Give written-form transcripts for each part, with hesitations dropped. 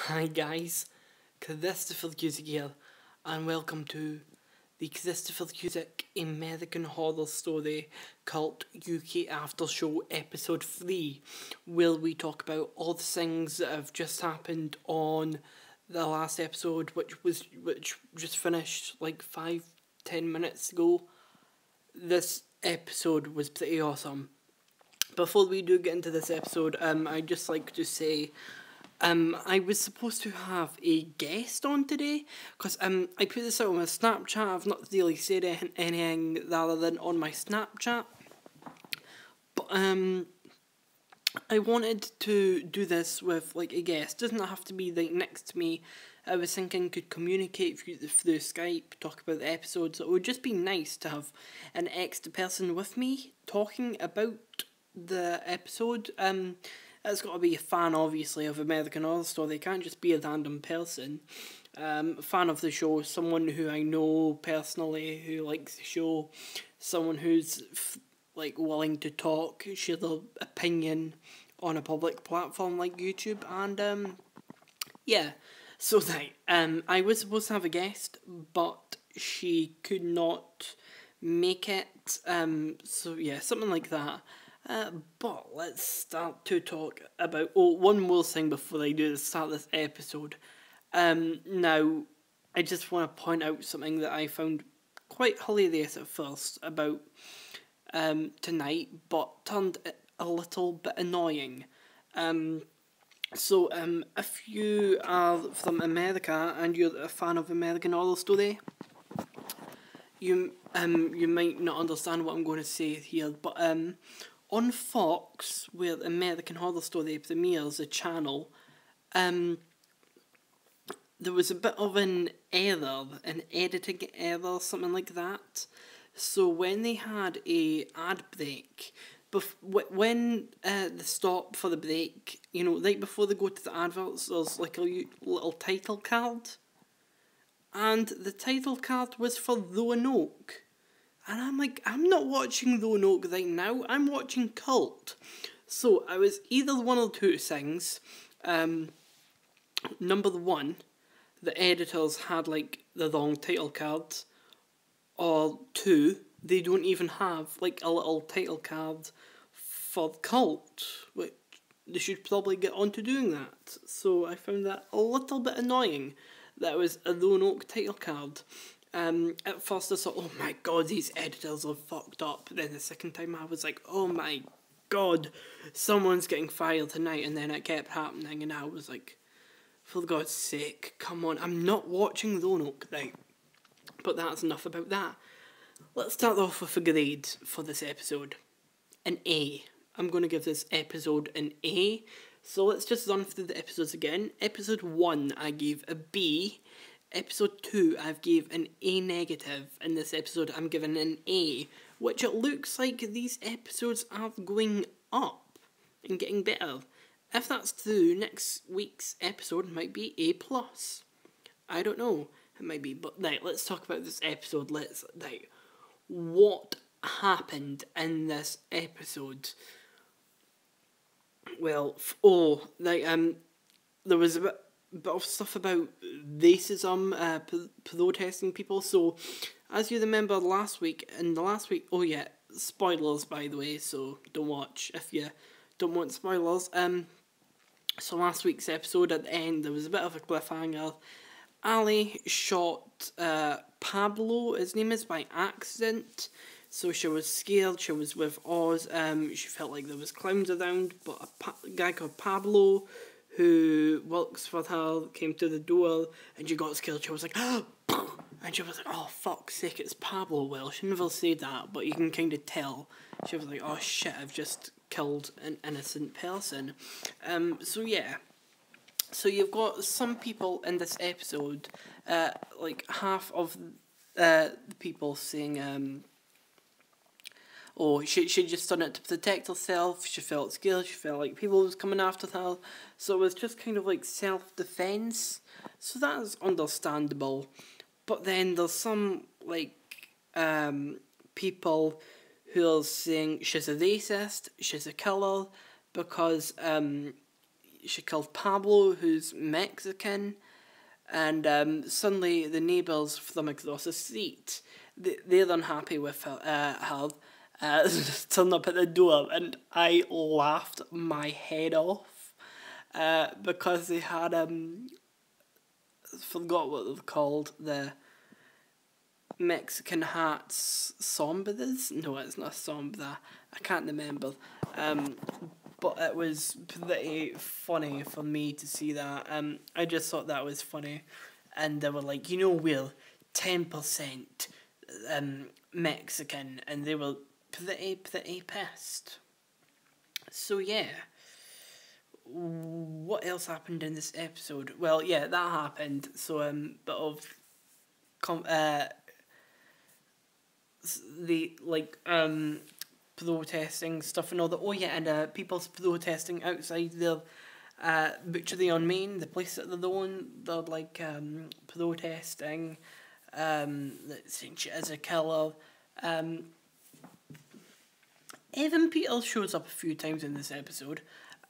Hi guys, Cusick here, and welcome to the Cusick American Horror Story Cult UK After Show Episode 3, where we talk about all the things that have just happened on the last episode, which just finished like 5-10 minutes ago. This episode was pretty awesome. Before we do get into this episode, I'd just like to say I was supposed to have a guest on today, because I put this out on my Snapchat. I've not really said anything rather than on my Snapchat. But I wanted to do this with like a guest. Doesn't have to be like next to me. I was thinking could communicate through Skype, talk about the episodes. It would just be nice to have an extra person with me talking about the episode. It's got to be a fan, obviously, of American Horror Story. They can't just be a random person. A fan of the show, someone who I know personally, who likes the show, someone who's willing to talk, share their opinion on a public platform like YouTube, and yeah. So I was supposed to have a guest, but she could not make it. So yeah, something like that. But let's start to talk about one more thing before I start this episode. Now, I just want to point out something that I found quite hilarious at first about tonight, but turned a little bit annoying. So if you are from America and you're a fan of American Horror Story, you might not understand what I'm going to say here, but on Fox, where American Horror Story premieres, a channel, there was a bit of an error, an editing error, something like that. So when they had a ad break, when they stop for the break, right before they go to the adverts, there's like a little title card. And the title card was for Roanoke. And I'm like, I'm not watching Roanoke right now, I'm watching Cult. So I was either one or two things. Number one, the editors had like the wrong title card. Or two, they don't even have like a little title card for Cult, which they should probably get on to doing that. So I found that a little bit annoying that it was a Roanoke title card. At first I thought, oh my god, these editors are fucked up. Then the second time I was like, oh my god, someone's getting fired tonight. And then it kept happening and I was like, for God's sake, come on, I'm not watching Roanoke, right? But that's enough about that. Let's start off with a grade for this episode. An A. I'm going to give this episode an A. So let's just run through the episodes again. Episode 1 I gave a B. Episode 2 I've gave an A negative. In this episode I'm giving an A, which it looks like these episodes are going up and getting better. If that's true, next week's episode might be A+. I don't know, it might be, but right, let's talk about this episode. What happened in this episode? Well, there was a bit of stuff about racism, protesting people. So, as you remember oh yeah, spoilers by the way, so don't watch if you don't want spoilers. So last week's episode, at the end, there was a bit of a cliffhanger. Ali shot Pablo, his name is, by accident. So she was scared, she was with Oz, she felt like there was clowns around, but a guy called Pablo, who works for her, came to the door, and she got scared. She was like, and she was like, oh fuck's sake, it's Pablo. Well, she never said that, but you can kind of tell. She was like, oh shit, I've just killed an innocent person. So yeah. So you've got some people in this episode, like half of the people saying, oh, she just done it to protect herself, she felt scared, she felt like people was coming after her, so it was just kind of like self-defense, so that's understandable. But then there's some, people who are saying she's a racist, she's a killer, because, she killed Pablo, who's Mexican, and suddenly the neighbours from across the street, they're unhappy with her turn up at the door, and I laughed my head off because they had forgot what they're called, the Mexican hats, sombras? No, it's not a sombra. I can't remember. But it was pretty funny for me to see that. I just thought that was funny. And they were like, we're 10% Mexican. And they were pretty pissed. So, yeah. What else happened in this episode? Well, yeah, that happened. So, bit of protesting stuff and all that. Oh yeah, and people's protesting outside their butchery on Main, the place that they're on. They're like protesting, saying she is a killer. Evan Peters shows up a few times in this episode.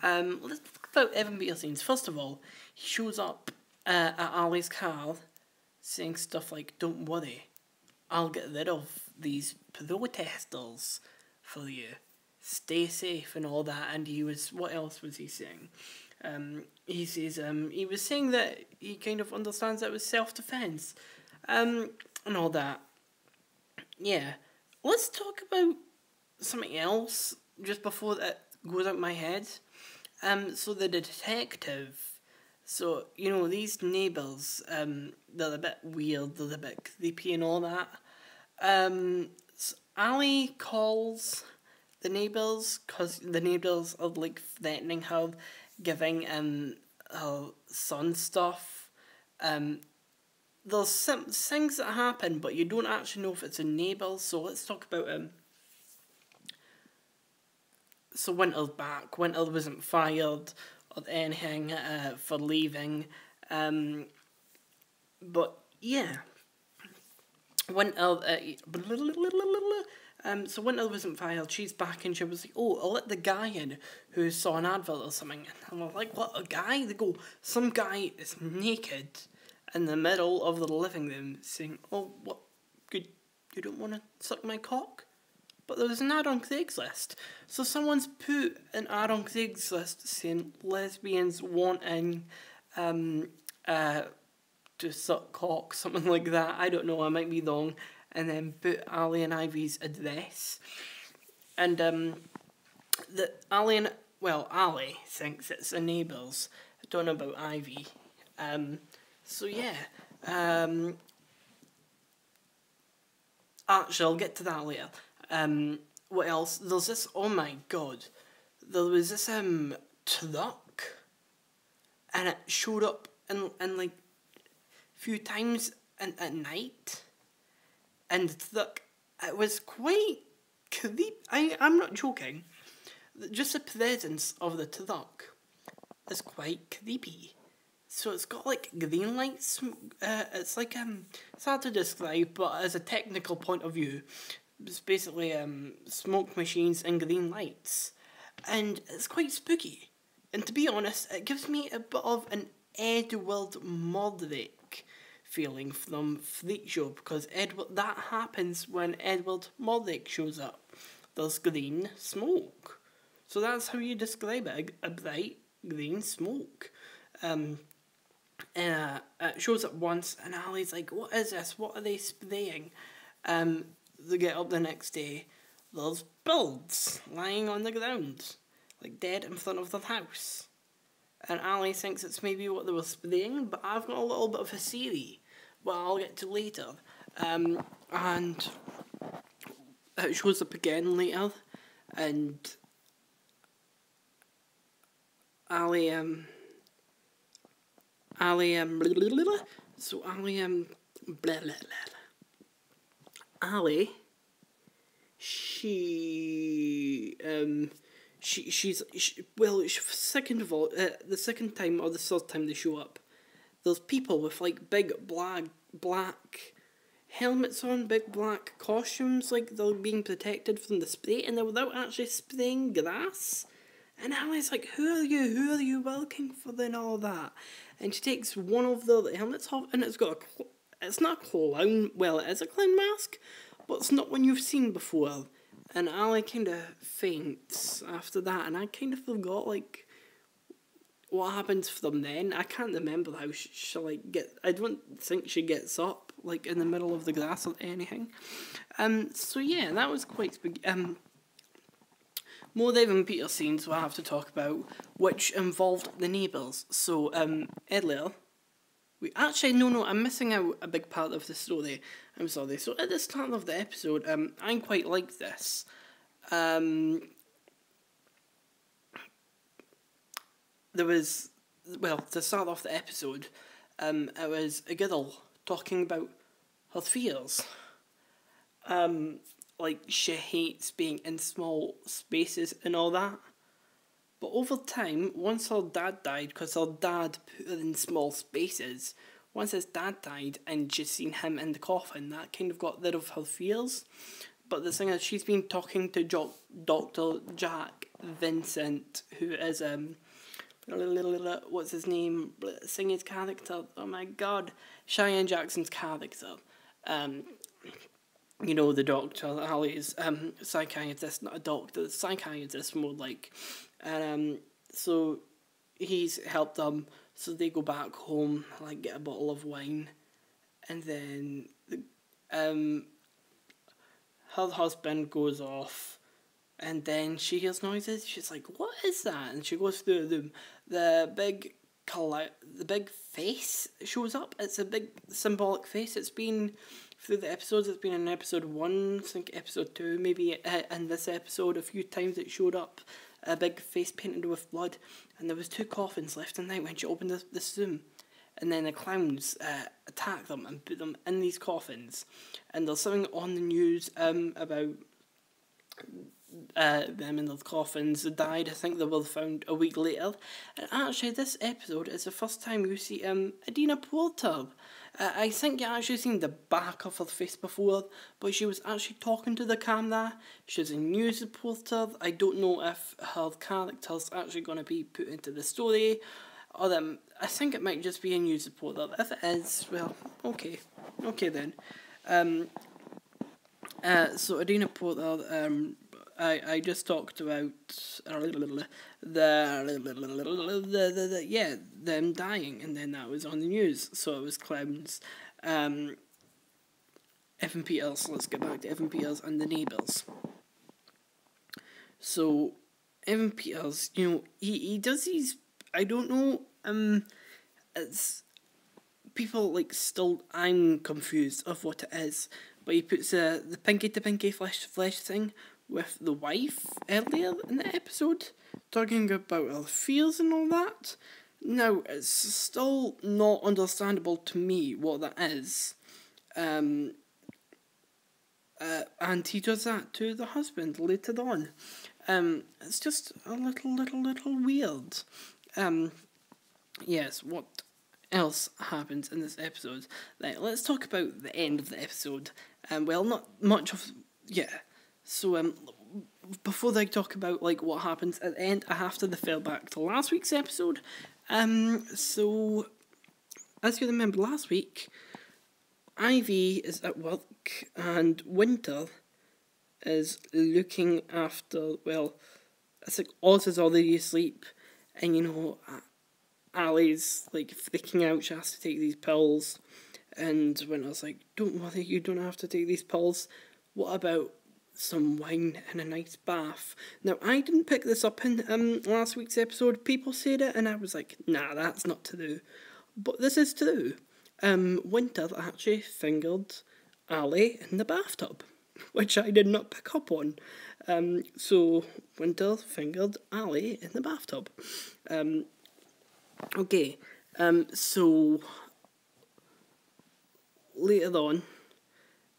Let's talk about Evan Peters' scenes. First of all, he shows up at Ali's car saying stuff like, "Don't worry, I'll get rid of these protesters for you. Stay safe," and all that. And what else was he saying? He says, he was saying that he kind of understands that it was self-defense, and all that. Yeah. Let's talk about something else just before that goes out my head. So the detective. So, these neighbours, they're a bit weird, they're a bit creepy and all that. So Ali calls the neighbours, because the neighbours are, like, threatening her, giving her son stuff. There's some things that happen, but you don't actually know if it's a neighbour, so let's talk about So Winter's back. Winter wasn't fired or anything for leaving. But yeah, Winter. So Winter wasn't fired. She's back and she was like, "Oh, I'll let the guy in who saw an advert or something." And I'm like, "What, a guy?" They go, "Some guy is naked in the middle of the living room saying, 'Oh, what? Good, you don't want to suck my cock?'" But there was an ad on Craigslist. So someone's put an ad on Craigslist saying lesbians wanting to suck cock, something like that. I don't know, I might be wrong. And then put Ali and Ivy's address. And Ali thinks it's a neighbour's. I don't know about Ivy. So yeah. Actually, I'll get to that later. What else? There's this, oh my god. There was this truck, and it showed up in like a few times at night. And the truck, it was quite creepy. I'm not joking. Just the presence of the truck is quite creepy. So it's got like green lights. It's like it's hard to describe, but as a technical point of view, it's basically smoke machines and green lights, and it's quite spooky. And to be honest, it gives me a bit of an Edward Morderick feeling from Freak Show, because that happens when Edward Morderick shows up. There's green smoke, so that's how you describe it: a bright green smoke. It shows up once, and Ali's like, "What is this? What are they spraying?" They get up the next day, there's birds lying on the ground, like dead in front of their house. And Ali thinks it's maybe what they were spraying, but I've got a little bit of a theory, what I'll get to later. And it shows up again later, and Ali, second of all, the second time or the third time they show up, there's people with like big black helmets on, big black costumes, like they're being protected from the spray, and they're without actually spraying grass. And Ali's like, who are you working for, and all that. And she takes one of the helmets off, and it's got it's not a clown, well, it is a clown mask, but it's not one you've seen before. And Ali kind of faints after that, and I kind of forgot, like, what happens from then. I can't remember how she like, I don't think she gets up, like, in the middle of the grass or anything. So yeah, that was quite spooky. More Dave and Peter scenes we'll have to talk about, which involved the neighbours. So, earlier, I'm missing out a big part of the story. I'm sorry. So, at the start of the episode, I quite like this. There was, well, to start off the episode, it was a girl talking about her fears. Like, she hates being in small spaces and all that. But over time, once her dad died, because her dad put her in small spaces, once his dad died and she's seen him in the coffin, that kind of got rid of her fears. But the thing is, she's been talking to Dr. Jack Vincent, who is, what's his name? Sing his character. Oh my god. Cheyenne Jackson's character. You know, the doctor, Ali's psychiatrist, not a doctor, psychiatrist more like. And so he's helped them, so they go back home, like, get a bottle of wine, and then her husband goes off, and then she hears noises. She's like, what is that? And she goes through the room. The big face shows up. It's a big symbolic face. It's been through the episodes. It's been in episode 1, I think episode 2, maybe in this episode a few times it showed up. A big face painted with blood, and there was 2 coffins left in the night when she opened this room. And then the clowns attack them and put them in these coffins. And there's something on the news about them in those coffins. They died. I think they were found a week later. And actually, this episode is the first time you see Adina Porter. I think you actually seen the back of her face before, but she was actually talking to the camera. She's a news reporter. I don't know if her character's actually going to be put into the story, or I think it might just be a news reporter. If it is, well, okay then. So Adina Porter, I just talked about them dying, and then that was on the news. So it was clowns. Evan Peters. Let's get back to Evan Peters and the neighbours. So Evan Peters, you know, he does these. I don't know. It's people like still. I'm confused of what it is, but he puts the pinky to pinky flesh thing with the wife earlier in the episode, talking about her fears and all that. Now, it's still not understandable to me what that is. And he does that to the husband later on. It's just a little weird. Yes, what else happens in this episode? Right, let's talk about the end of the episode. Well, not much of... Yeah. So, before I talk about, like, what happens at the end, I have to refer back to last week's episode. So, as you remember last week, Ivy is at work, and Winter is looking after, well, it's like Oz is already asleep, and, you know, Ali's, like, freaking out. She has to take these pills, and Winter's like, don't worry, you don't have to take these pills. What about some wine and a nice bath? Now, I didn't pick this up in last week's episode. People said it, and I was like, nah, that's not true. But this is true. Winter actually fingered Ali in the bathtub, which I did not pick up on. So Winter fingered Ali in the bathtub. Okay, so later on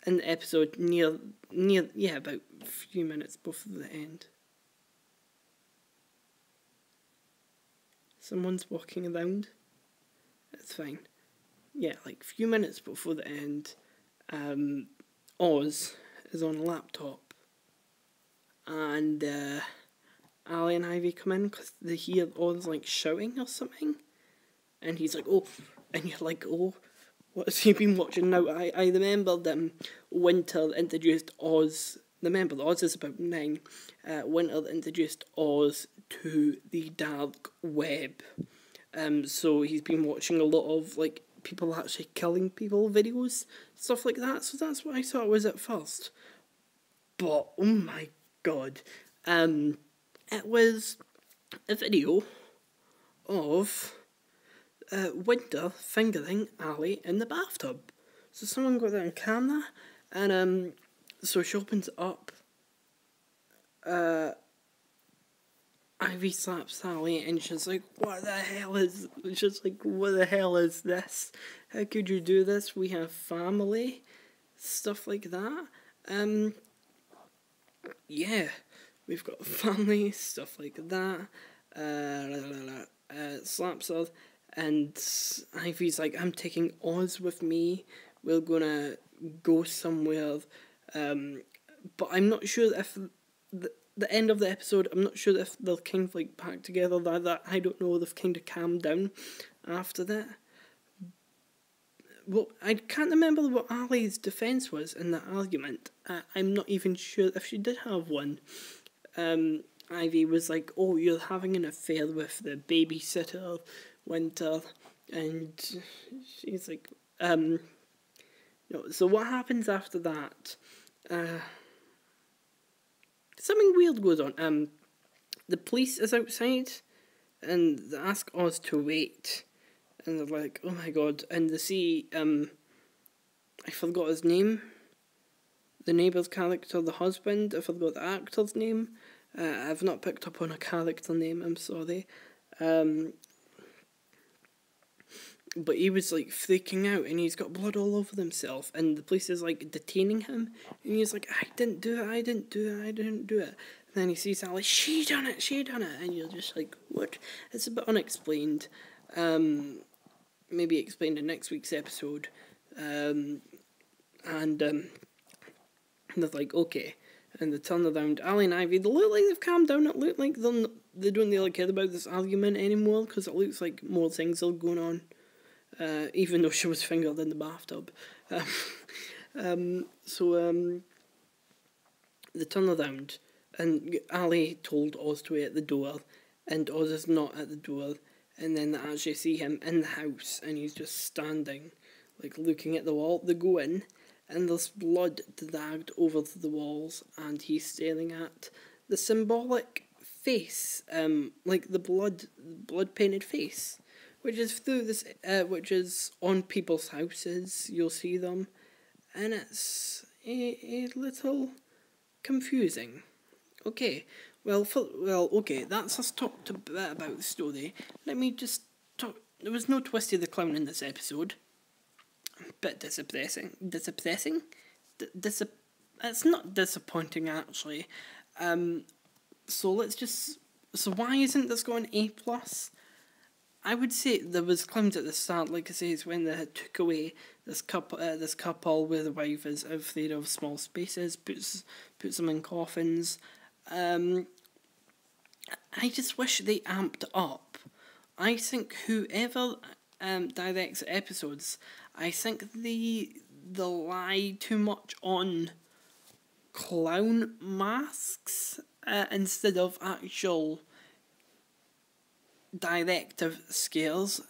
in the episode, about a few minutes before the end, someone's walking around. It's fine. Yeah, like a few minutes before the end, Oz is on a laptop, and Ali and Ivy come in because they hear Oz like shouting or something, and he's like, oh, and you're like, oh, what has he been watching now? I remember Winter introduced Oz. Remember, Oz is about 9. Winter introduced Oz to the dark web. So he's been watching a lot of like people actually killing people videos, stuff like that. So that's what I thought it was at first. But oh my god, it was a video of Winter fingering Ali in the bathtub. So someone got that on camera, and so she opens it up. Ivy slaps Ali, and she's like, "What the hell is?" She's like, "What the hell is this? How could you do this? We have family, stuff like that." Yeah, we've got family, stuff like that. Slaps her, and Ivy's like, "I'm taking Oz with me. We're gonna go somewhere." But I'm not sure if the end of the episode, I'm not sure if they're kind of like back together. That I don't know. They've kind of calmed down after that. Well, I can't remember what Ali's defence was in that argument. I'm not even sure if she did have one. Ivy was like, "Oh, you're having an affair with the babysitter, Winter," and she's like, "No." So what happens after that? Something weird goes on. The police is outside, and they ask Oz to wait. And they're like, "Oh my god," and they see, I forgot his name, the neighbour's character, the husband, I forgot the actor's name, I've not picked up on a character name, I'm sorry, but he was like freaking out, and he's got blood all over himself, and the police is like detaining him, and he's like, I didn't do it, and then he sees Sally, she done it, and you're just like, what? It's a bit unexplained. Maybe explained in next week's episode. And they're like, okay. And they turn around. Ali and Ivy, they look like they've calmed down. It looked like they don't really care about this argument anymore, because it looks like more things are going on. Even though she was fingered in the bathtub. So they turn around, and Ali told Oz to wait at the door, and Oz is not at the door. And then they actually see him in the house, and he's just standing, like, looking at the wall. They go in, and there's blood dragged over to the walls, and he's staring at the symbolic face, like the blood-painted face, which is through this, which is on people's houses. You'll see them, and it's a little confusing. Okay. Okay, that's us talked a bit about the story. Let me just talk. There was no Twisty the Clown in this episode. A bit depressing. It's not disappointing, actually. So why isn't this going A+? I would say there was clowns at the start, like I say, it's when they took away this couple where the wife is afraid of small spaces, puts them in coffins. I just wish they amped up. I think whoever directs episodes, I think they rely too much on clown masks instead of actual directive scares.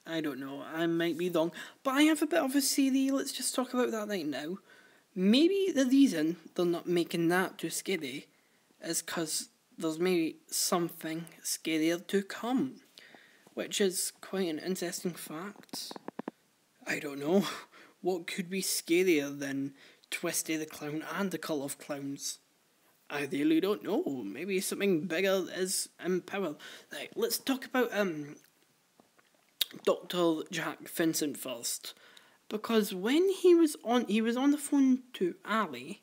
I don't know, I might be wrong, but I have a bit of a theory. Let's just talk about that right now. Maybe the reason they're not making that too scary is because there's maybe something scarier to come, which is quite an interesting fact. I don't know. What could be scarier than Twisty the Clown and the Cult of Clowns? I really don't know. Maybe something bigger is in power. Right, let's talk about Dr. Jack Vincent first, because when he was on the phone to Ali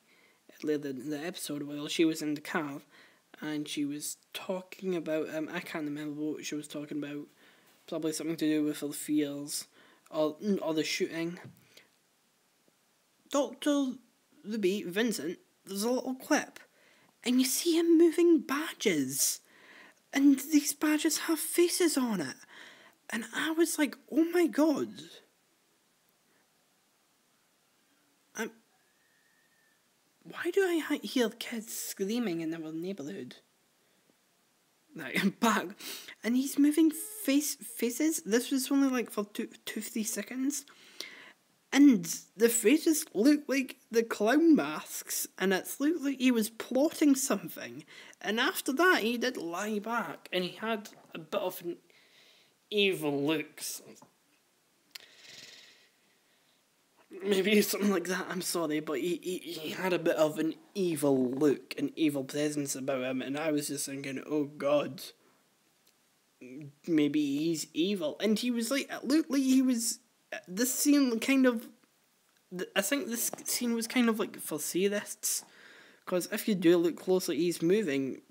later in the episode while she was in the car, and she was talking about, I can't remember what she was talking about, probably something to do with her fears, or the shooting. Dr. Ruby Vincent, there's a little clip, and you see him moving badges. and these badges have faces on it. And I was like, oh my god. Why do I hear kids screaming in our neighbourhood? Like, I'm back. And he's moving faces. This was only like for 3 seconds. And the faces look like the clown masks. And it's looked like he was plotting something. And after that, he did lie back. And he had a bit of an evil look. Maybe something like that, I'm sorry, but he had a bit of an evil look, an evil presence about him, and I was just thinking, oh god, maybe he's evil. And he was like, it looked like he was, this scene kind of, I think this scene was kind of like for sadists, because if you do look closely, he's moving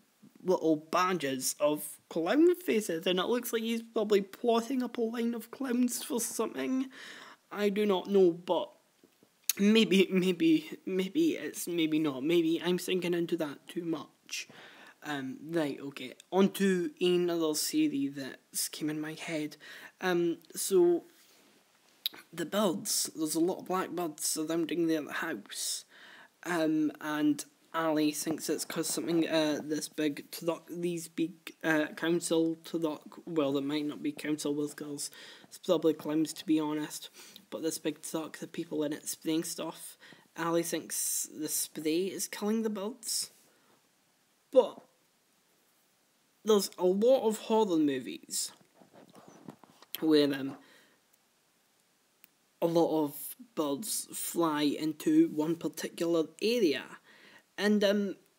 little badges of clown faces, and it looks like he's probably plotting up a line of clowns for something. I do not know, but maybe it's maybe not. Maybe I'm sinking into that too much. Right, okay. On to another series that's came in my head. So the birds. There's a lot of blackbirds surrounding their house. And Ali thinks it's because something this big truck, these big council truck. Well, it might not be council workers. It's probably clowns, to be honest. But this big truck, the people in it spraying stuff, Ali thinks the spray is killing the birds. But there's a lot of horror movies where a lot of birds fly into one particular area. And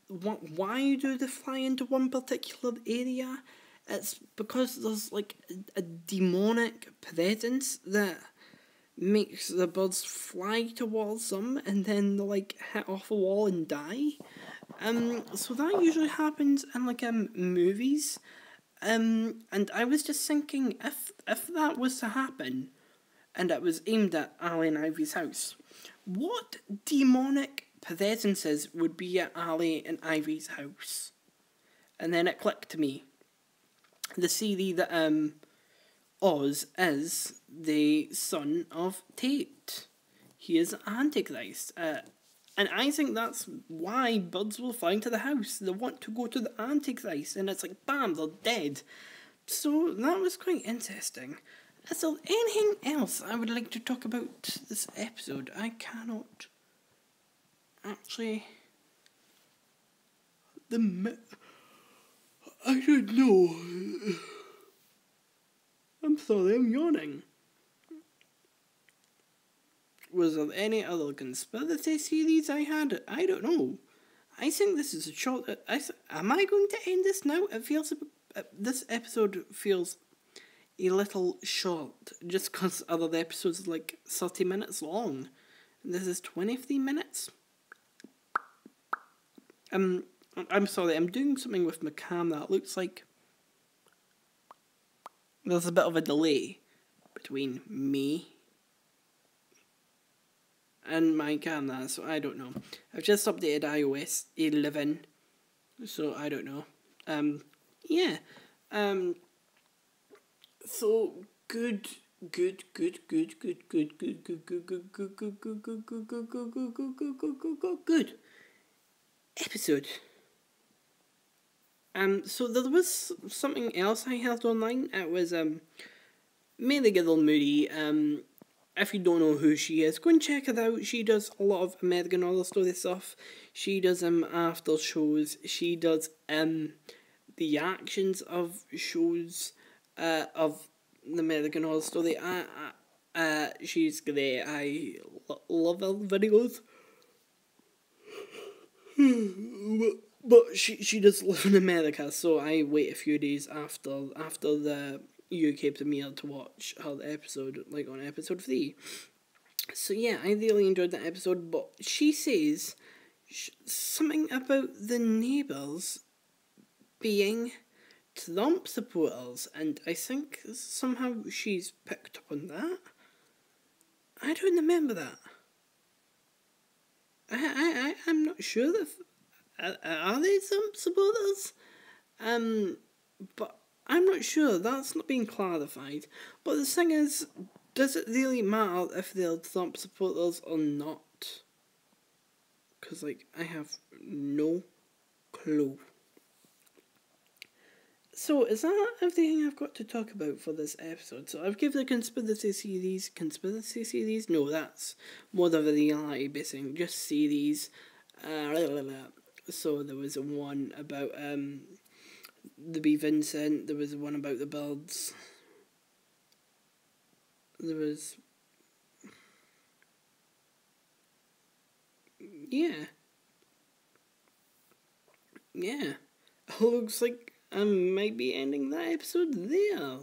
why do they fly into one particular area? It's because there's like a demonic presence that makes the birds fly towards them and then they like hit off a wall and die. So that usually happens in like movies. And I was just thinking, if that was to happen and it was aimed at Ali and Ivy's house, what demonic presences would be at Ali and Ivy's house? And then it clicked to me. The series that Oz is the son of Tate. He is Antichrist. And I think that's why birds will fly into the house. They want to go to the Antichrist. And it's like, bam, they're dead. So that was quite interesting. Is there anything else I would like to talk about this episode? I cannot actually... I don't know. I'm sorry, I'm yawning. Was there any other conspiracy series I had? I don't know. I think this is a short... am I going to end this now? It feels... this episode feels a little short, just because other episodes are like 30 minutes long. And this is 23 minutes. I'm sorry, I'm doing something with my camera. It looks like there's a bit of a delay between me and my camera, so I don't know. I've just updated iOS 11, so I don't know. Yeah. So good episode. So there was something else I heard online. It was Mary Girdle Moody. If you don't know who she is, go and check her out. She does a lot of American Horror Story stuff. She does after shows. She does the actions of shows of the American Horror Story. She's great. I love her videos. But she does live in America, so I wait a few days after the UK premiere to watch her episode, like on episode 3. So yeah, I really enjoyed that episode, but she says something about the neighbours being Trump supporters, and I think somehow she's picked up on that. I don't remember that. I'm not sure if... Are they Trump supporters? but I'm not sure. That's not being clarified. But the thing is, does it really matter if they're Trump supporters or not? Because, I have no clue. So, is that everything I've got to talk about for this episode? So, I've given the conspiracy series? No, that's more of a reality-based thing, just series. So, there was one about the B. Vincent, there was one about the birds. There was... Yeah. Looks like I might be ending that episode there.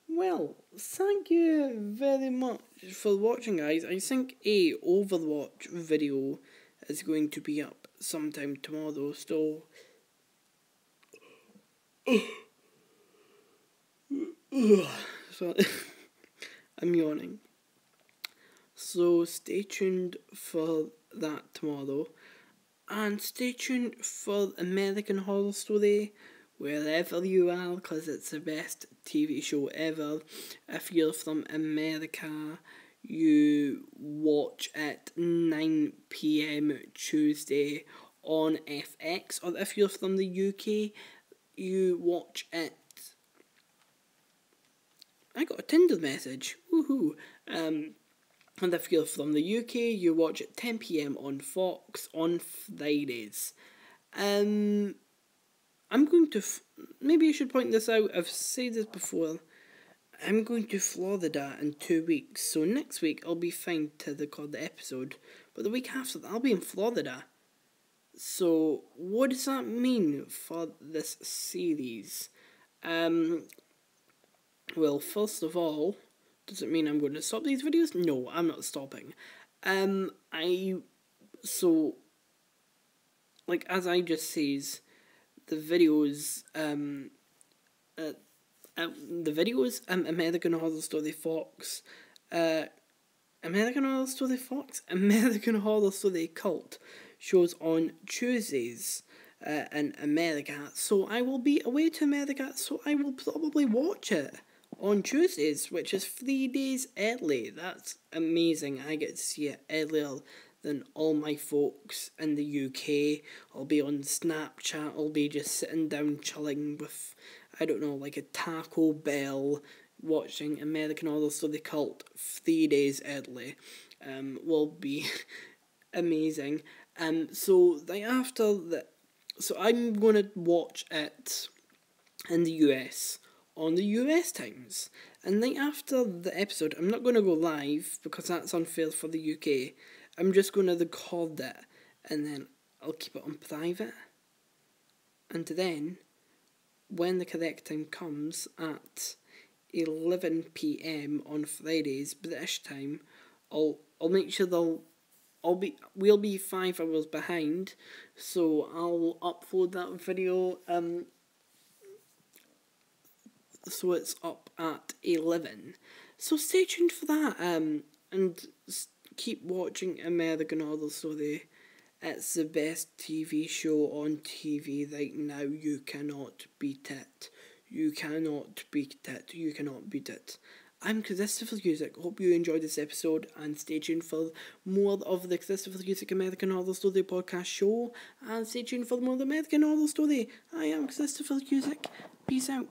Well, thank you very much for watching, guys. I think a Overwatch video is going to be up sometime tomorrow, so... Sorry. I'm yawning. So stay tuned for that tomorrow. And stay tuned for American Horror Story wherever you are, because it's the best TV show ever. If you're from America, you watch at 9 PM Tuesday on FX. Or if you're from the UK, you watch it. I got a Tinder message. Woohoo! And if you're from the UK, you watch at 10 PM on Fox on Fridays. I'm going to... maybe I should point this out. I've said this before. I'm going to Florida in 2 weeks. So next week, I'll be fine to record the episode. But the week after that, I'll be in Florida. So what does that mean for this series? Well, first of all... does it mean I'm going to stop these videos? No, I'm not stopping. As I just says, the videos, American Horror Story Fox, American Horror Story Cult shows on Tuesdays in America. So I will be away to America, so I will probably watch it on Tuesdays, which is 3 days early. That's amazing. I get to see it earlier than all my folks in the UK. I'll be on Snapchat. I'll be just sitting down chilling with, I don't know, like a Taco Bell, watching American Horror Story Cult 3 days early. Will be amazing. So I'm going to watch it in the US on the US times, and then after the episode, I'm not going to go live because that's unfair for the UK. I'm just going to record it, and then I'll keep it on private, and then when the correct time comes at 11 PM on Fridays British time, I'll make sure we'll be 5 hours behind, so I'll upload that video so it's up at 11. So stay tuned for that, and keep watching American Horror Story. It's the best TV show on TV right now. You cannot beat it. You cannot beat it. You cannot beat it. I'm Christopher Cusick. Hope you enjoyed this episode, and stay tuned for more of the Christopher Cusick American Horror Story podcast show, and stay tuned for more of the American Horror Story. I am Christopher Cusick. Peace out.